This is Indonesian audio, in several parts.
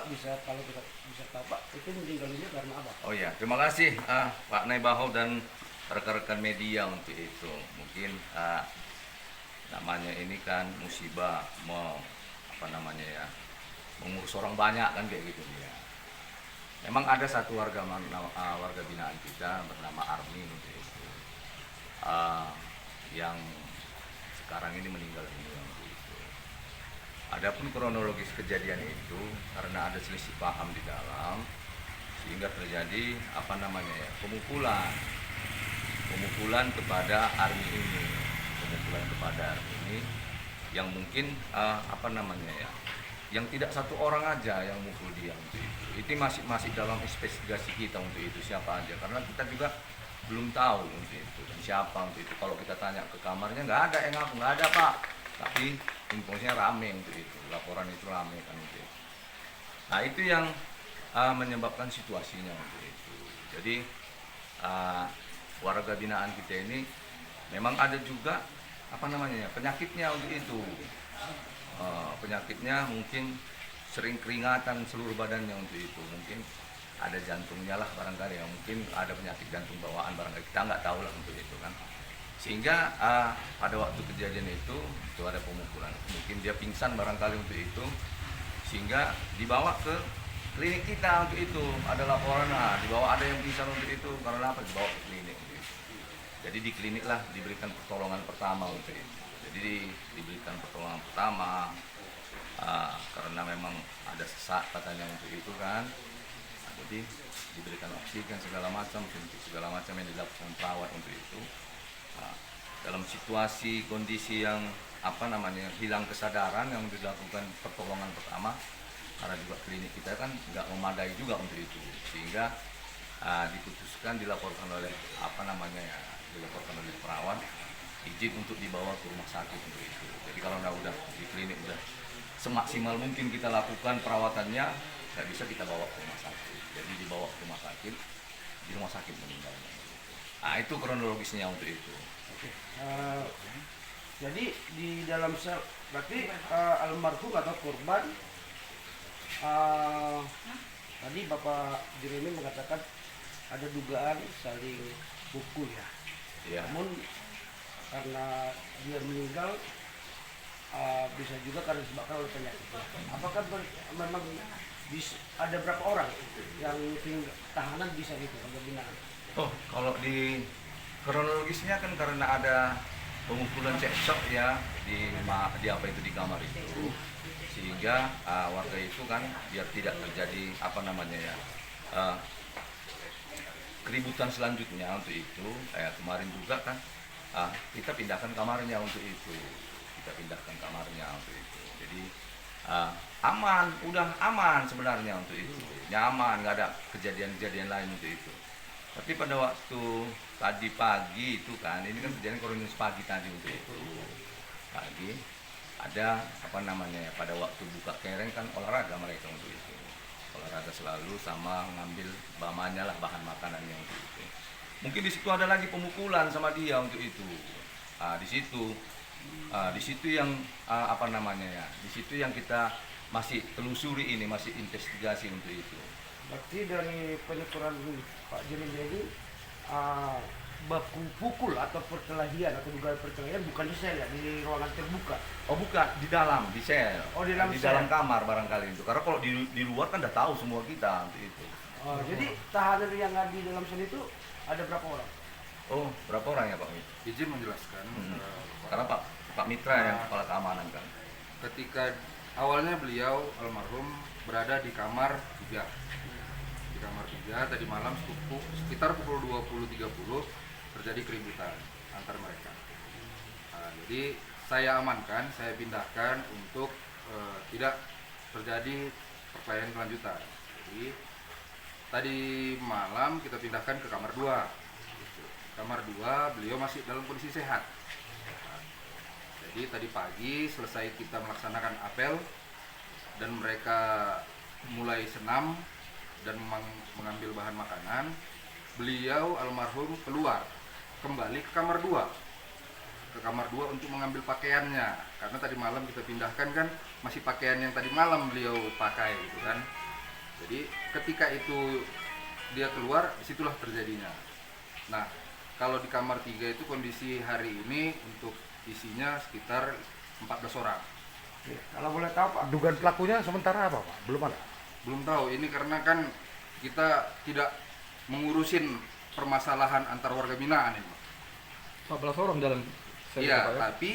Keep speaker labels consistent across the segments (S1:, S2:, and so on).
S1: bisa kalau kita bisa tahu Pak itu meninggalnya karena apa?
S2: Oh ya, terima kasih Pak Naibaho dan rekan-rekan media untuk itu. Mungkin namanya ini kan musibah, apa namanya ya, mengurus orang banyak kan kayak gitu ya. Memang ada satu warga binaan kita bernama Army untuk itu, yang sekarang ini meninggal dunia untuk itu. Adapun kronologis kejadian itu karena ada selisih paham di dalam, sehingga terjadi apa namanya ya, pemukulan kepada Army ini, yang mungkin apa namanya ya, yang tidak satu orang aja yang mukul dia untuk itu. Itu masih dalam investigasi kita untuk itu siapa aja, karena kita juga belum tahu untuk itu dan siapa untuk itu. Kalau kita tanya ke kamarnya nggak ada yang ngaku, nggak ada Pak, tapi infonya rame untuk itu, laporan itu rame kan untuk itu. Nah itu yang menyebabkan situasinya untuk itu. Jadi warga binaan kita ini memang ada juga apa namanya ya, penyakitnya untuk itu. Penyakitnya mungkin sering keringatan seluruh badannya untuk itu. Mungkin ada jantungnya lah barangkali ya, mungkin ada penyakit jantung bawaan barangkali, kita nggak tahu lah untuk itu kan. Sehingga pada waktu kejadian itu ada pemukulan, mungkin dia pingsan barangkali untuk itu, sehingga dibawa ke klinik kita untuk itu. Ada laporan, dibawa ada yang pingsan untuk itu, karena apa? Dibawa ke klinik untuk itu. Jadi di klinik lah diberikan pertolongan pertama untuk itu. Jadi diberikan pertolongan pertama karena memang ada sesak katanya untuk itu kan. Nah, jadi diberikan oksigen segala macam, suntik segala macam yang dilakukan perawat untuk itu. Nah, dalam situasi kondisi yang apa namanya hilang kesadaran, yang dilakukan pertolongan pertama, karena juga klinik kita kan nggak memadai juga untuk itu, sehingga diputuskan dilaporkan oleh apa namanya ya, dilaporkan oleh perawat izin untuk dibawa ke rumah sakit untuk itu. Jadi kalau udah di klinik udah semaksimal mungkin kita lakukan perawatannya, nggak bisa kita bawa ke rumah sakit. Jadi dibawa ke rumah sakit, di rumah sakit meninggal. Nah itu kronologisnya untuk itu.
S1: Oke. Jadi di dalam sel berarti almarhum atau korban tadi Bapak Jeremy mengatakan ada dugaan saling pukul ya.
S2: Ya.
S1: Namun karena dia meninggal bisa juga karena disebabkan oleh penyakit. Apakah memang ada berapa orang yang tahanan bisa gitu warga binaan?
S2: Oh, kalau di kronologisnya kan karena ada pemukulan cekcok ya di apa itu di kamar itu, sehingga warga itu kan biar tidak terjadi apa namanya ya keributan selanjutnya untuk itu. Kemarin juga kan kita pindahkan kamarnya untuk itu, jadi aman, udah aman sebenarnya untuk itu, nyaman, nggak ada kejadian-kejadian lain untuk itu. Tapi pada waktu tadi pagi itu kan, ini kan kejadian kronologis pagi tadi untuk itu, pagi ada apa namanya ya, pada waktu buka kereng kan olahraga mereka untuk itu, olahraga selalu sama ngambil bahannya lah, bahan makanannya untuk itu. Mungkin di situ ada lagi pemukulan sama dia untuk itu. Di situ yang apa namanya ya, di situ yang kita masih telusuri ini, masih investigasi untuk itu.
S1: Berarti dari penuturan Pak Jeremy ini baku pukul atau perkelahian atau dugaan perkelahian bukan di sel ya, di ruangan terbuka.
S2: Oh bukan, di dalam, di sel.
S1: Oh di dalam
S2: di
S1: sel.
S2: dalam kamar barangkali itu. Karena kalau di luar kan udah tahu semua kita untuk itu.
S1: Oh, jadi tahanan yang ada di dalam sel itu ada berapa orang?
S2: Oh, berapa orang ya Pak?
S3: Izin menjelaskan,
S2: Karena Pak Mitra yang kepala keamanan kan.
S3: ketika awalnya beliau almarhum berada di kamar 3. Di kamar 3 tadi malam sekitar pukul 20.30 terjadi keributan antar mereka. Jadi saya amankan, saya pindahkan untuk tidak terjadi perkelahian kelanjutan. Jadi tadi malam kita pindahkan ke kamar 2. Kamar 2 beliau masih dalam kondisi sehat. Jadi tadi pagi selesai kita melaksanakan apel dan mereka mulai senam dan mengambil bahan makanan, beliau almarhum keluar kembali ke kamar 2. Ke kamar 2 untuk mengambil pakaiannya, karena tadi malam kita pindahkan kan masih pakaian yang tadi malam beliau pakai gitu kan. Jadi ketika itu dia keluar, disitulah terjadinya. Nah, kalau di kamar 3 itu kondisi hari ini untuk isinya sekitar 14 orang.
S1: Ya, kalau boleh tahu Pak,
S4: Dugaan pelakunya sementara apa Pak? Belum ada.
S3: Belum tahu, ini karena kan kita tidak mengurusin permasalahan antar warga binaan ini.
S4: 14 orang dalam sel
S3: Iya,
S4: Pak, ya?
S3: tapi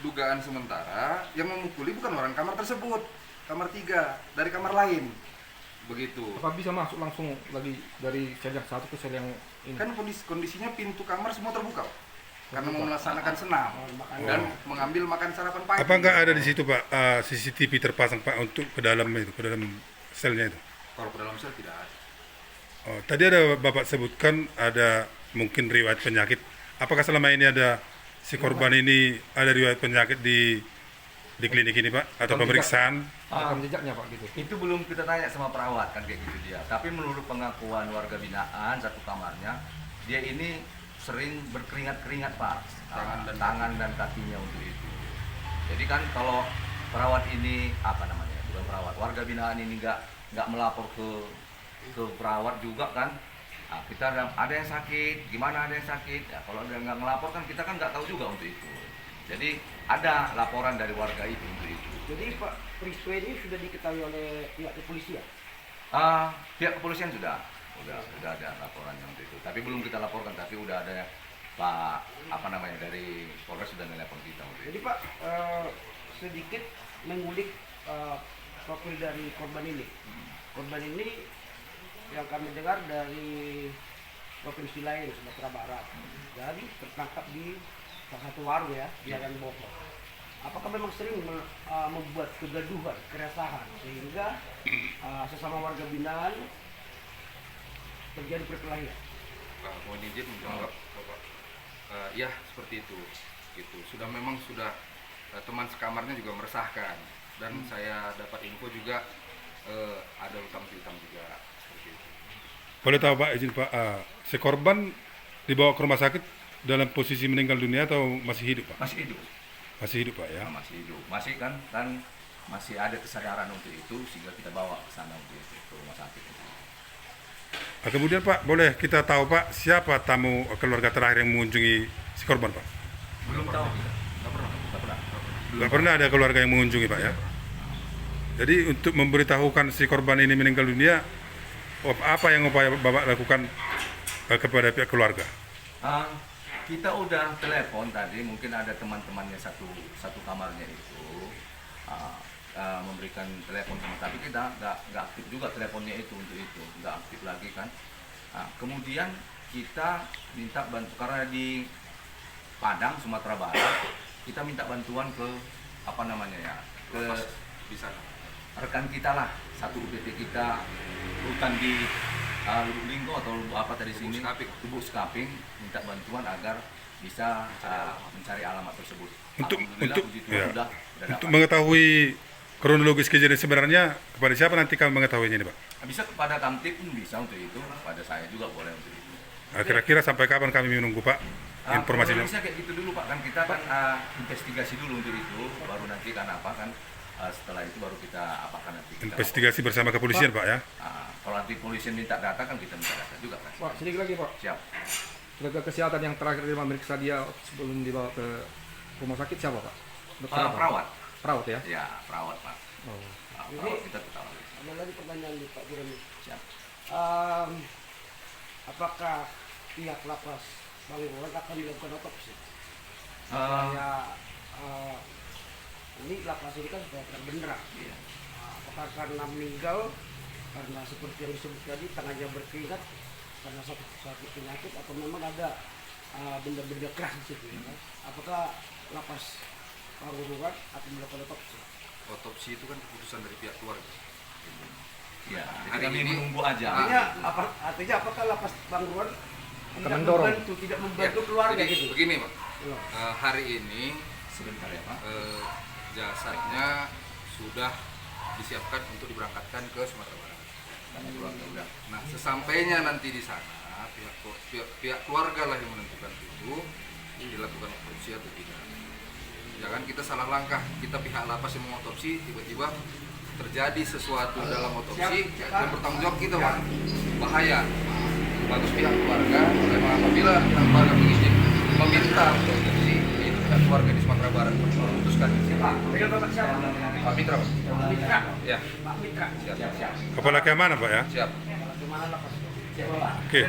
S3: dugaan sementara yang memukuli bukan orang kamar tersebut, kamar 3, dari kamar lain. Begitu.
S4: Apa bisa masuk langsung lagi dari sel yang satu ke sel yang ini?
S3: Kan kondisinya pintu kamar semua terbuka, Pak. Karena mau melaksanakan senam
S1: makan.
S3: dan mengambil makan sarapan pagi.
S5: Apa nggak ada di situ Pak CCTV terpasang Pak untuk ke dalam itu, ke dalam selnya itu?
S3: Kalau ke dalam sel tidak ada.
S5: Oh, tadi ada Bapak sebutkan ada mungkin riwayat penyakit. Apakah selama ini ada si korban ini ada riwayat penyakit di klinik ini Pak atau
S4: Rekam
S5: pemeriksaan?
S4: Rekam jejaknya Pak gitu.
S2: Itu belum kita tanya sama perawat kan kayak gitu dia. Tapi menurut pengakuan warga binaan satu kamarnya, dia ini sering berkeringat-keringat Pak, tangan dan kakinya untuk itu. Jadi kan kalau perawat ini apa namanya, bukan perawat, warga binaan ini nggak melapor ke perawat juga kan. Nah, kita ada yang sakit, gimana ada yang sakit. Ya, kalau ada yang nggak melapor kan kita kan nggak tahu juga untuk itu. Jadi ada laporan dari warga itu untuk itu.
S1: Jadi Pak, peristiwa ini sudah diketahui oleh pihak kepolisian.
S2: Pihak kepolisian sudah ada laporannya untuk itu. Tapi belum kita laporkan, tapi udah ada Pak apa namanya dari Polres sudah nelpon kita untuk
S1: Jadi
S2: itu.
S1: Pak, sedikit mengulik profil dari korban ini. Korban ini yang kami dengar dari provinsi lain, Sumatera Barat. Jadi tertangkap di salah satu warung ya, di Jalan Bogor. Apakah memang sering membuat kegaduhan, keresahan sehingga sesama warga binaan terjadi perkelahian?
S3: Mohon izin menjawab, Bapak. Ya seperti itu. Gitu. Memang sudah teman sekamarnya juga meresahkan dan saya dapat info juga ada utang piutang juga seperti itu.
S5: Boleh tahu Pak, izin Pak, si korban dibawa ke rumah sakit dalam posisi meninggal dunia atau masih hidup Pak?
S2: Masih hidup.
S5: Masih hidup Pak ya?
S2: Masih hidup. Masih kan masih ada kesadaran untuk itu sehingga kita bawa ke sana untuk itu ke rumah sakit.
S5: Kemudian Pak, boleh kita tahu Pak siapa tamu keluarga terakhir yang mengunjungi si korban Pak?
S2: Belum tahu kita.
S5: Nggak pernah ada keluarga yang mengunjungi Pak ya? Jadi untuk memberitahukan si korban ini meninggal dunia, apa yang upaya Bapak lakukan kepada pihak keluarga?
S2: Kita udah telepon tadi, mungkin ada teman-temannya satu kamarnya itu memberikan telepon sama, tapi kita nggak aktif juga teleponnya itu untuk itu, nggak aktif lagi kan. Kemudian kita minta bantu karena di Padang Sumatera Barat kita minta bantuan ke apa namanya ya, ke
S3: Di sana.
S2: rekan kita lah, satu UPT kita rutan di Lubuk Linggo atau Lubuk apa tadi sini, Lubuk Skaping, minta bantuan agar bisa mencari alamat tersebut. Alhamdulillah, puji Tuhan, sudah
S5: Untuk
S2: dapat.
S5: mengetahui kronologis kejadian sebenarnya kepada siapa nanti kami mengetahuinya ini Pak?
S2: Bisa kepada Kamtip pun bisa untuk itu, pada saya juga boleh untuk itu.
S5: Kira-kira sampai kapan kami menunggu Pak informasinya?
S2: Bisa kayak gitu dulu Pak, kan kita kan investigasi dulu untuk itu, baru nanti kan apa kan setelah itu baru kita apakan nanti.
S5: Investigasi bersama kepolisian Pak ya?
S2: Kalau nanti polisi minta data kan kita minta data juga kan.
S4: Pak, sedikit lagi Pak.
S2: Siap.
S4: Tenaga kesehatan yang terakhir dia memeriksa dia sebelum dibawa ke rumah sakit siapa Pak? Dokter apa?
S2: Perawat.
S4: Perawat ya?
S2: Ya, perawat Pak.
S4: Oh.
S2: Perawat kita ketahui.
S1: Ada lagi pertanyaan nih Pak Jeremy.
S2: Siap.
S1: Apakah pihak lapas Bangurwan akan dilakukan otopsi?
S2: Ah.
S1: Supaya ini lapas ini kan supaya terang benderang.
S2: Iya.
S1: Apakah karena meninggal karena seperti yang disebut tadi tangannya berkeringat karena sakit penyakit atau memang ada benda-benda keras di situ? Ya? Apakah lapas Bangurwan akan melakukan otopsi?
S3: Otopsi itu kan keputusan dari pihak keluarga.
S2: Iya. Jadi
S3: Hari
S2: kami
S3: ini-
S2: menunggu aja.
S1: Artinya apakah lapas Bangurwan
S4: mendorong.
S1: tidak membantu keluarga
S3: Jadi,
S1: gitu?
S3: begini Pak,
S1: Ya.
S3: hari ini
S2: Sebentar ya Pak.
S3: jasadnya sudah disiapkan untuk diberangkatkan ke Sumatera Barat.
S2: Karena keluarga udah.
S3: Nah, sesampainya nanti di sana pihak keluarga lah yang menentukan itu dilakukan otopsi atau tidak. ya kan, kita salah langkah, kita pihak lapas yang mengotopsi, tiba-tiba terjadi sesuatu dalam otopsi dan bertanggung jawab kita, Pak. Bahaya. Bagus pihak keluarga, memang apabila pihak keluarga mengizin meminta untuk otopsi, itu pihak keluarga di Sumatera Barat memutuskan.
S1: Pak, panggil Bapak siapa?
S3: Pak Mitra, Pak.
S1: Pak Mitra.
S3: Ya,
S1: Pak Mitra.
S3: siap.
S5: Kepala keamanan Pak ya.
S3: Siap.
S1: Gimana lapas?
S5: Oke.